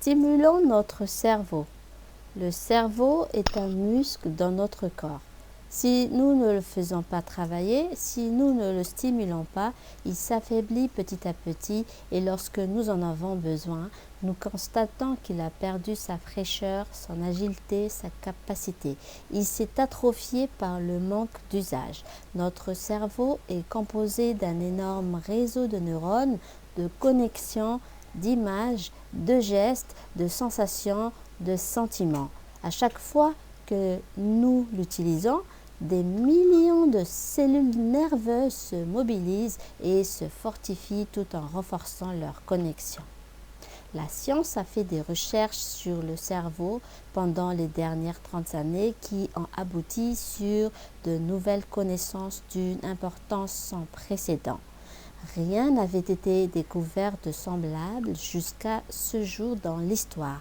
Stimulons notre cerveau. Le cerveau est un muscle dans notre corps. Si nous ne le faisons pas travailler, si nous ne le stimulons pas, il s'affaiblit petit à petit et lorsque nous en avons besoin, nous constatons qu'il a perdu sa fraîcheur, son agilité, sa capacité. Il s'est atrophié par le manque d'usage. Notre cerveau est composé d'un énorme réseau de neurones, de connexions, d'images, de gestes, de sensations, de sentiments. À chaque fois que nous l'utilisons, des millions de cellules nerveuses se mobilisent et se fortifient tout en renforçant leur connexion. La science a fait des recherches sur le cerveau pendant les dernières 30 années qui ont abouti sur de nouvelles connaissances d'une importance sans précédent. Rien n'avait été découvert de semblable jusqu'à ce jour dans l'histoire.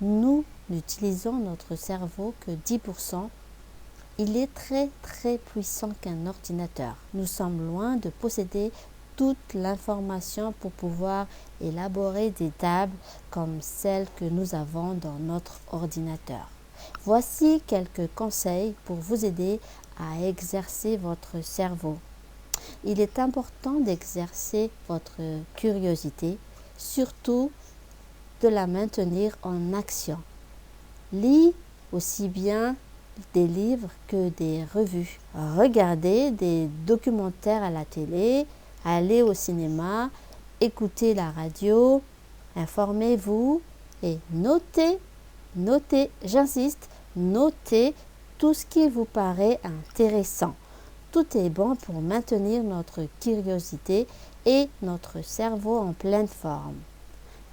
Nous n'utilisons notre cerveau que 10%. Il est très puissant qu'un ordinateur. Nous sommes loin de posséder toute l'information pour pouvoir élaborer des tables comme celles que nous avons dans notre ordinateur. Voici quelques conseils pour vous aider à exercer votre cerveau. Il est important d'exercer votre curiosité, surtout de la maintenir en action. Lis aussi bien des livres que des revues. Regardez des documentaires à la télé, allez au cinéma, écoutez la radio, informez-vous et notez, j'insiste, notez tout ce qui vous paraît intéressant. Tout est bon pour maintenir notre curiosité et notre cerveau en pleine forme.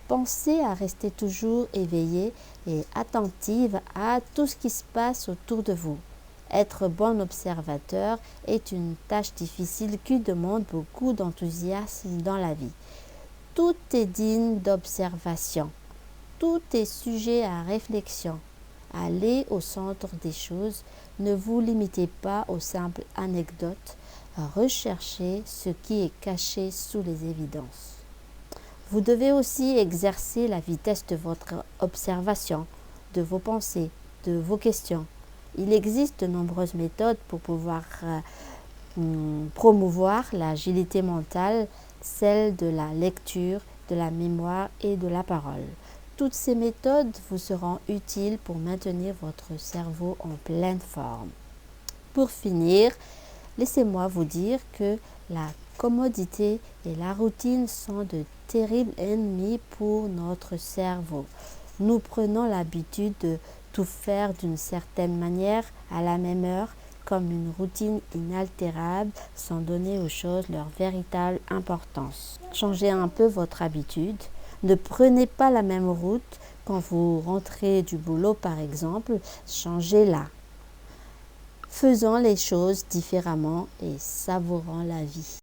Pensez à rester toujours éveillé et attentive à tout ce qui se passe autour de vous. Être bon observateur est une tâche difficile qui demande beaucoup d'enthousiasme dans la vie. Tout est digne d'observation. Tout est sujet à réflexion. Allez au centre des choses. Ne vous limitez pas aux simples anecdotes. Recherchez ce qui est caché sous les évidences. Vous devez aussi exercer la vitesse de votre observation, de vos pensées, de vos questions. Il existe de nombreuses méthodes pour pouvoir promouvoir l'agilité mentale, celle de la lecture, de la mémoire et de la parole. Toutes ces méthodes vous seront utiles pour maintenir votre cerveau en pleine forme. Pour finir, laissez-moi vous dire que la commodité et la routine sont de terribles ennemis pour notre cerveau. Nous prenons l'habitude de tout faire d'une certaine manière à la même heure, comme une routine inaltérable, sans donner aux choses leur véritable importance. Changez un peu votre habitude. Ne prenez pas la même route quand vous rentrez du boulot, par exemple. Changez-la. Faisons les choses différemment et savourons la vie.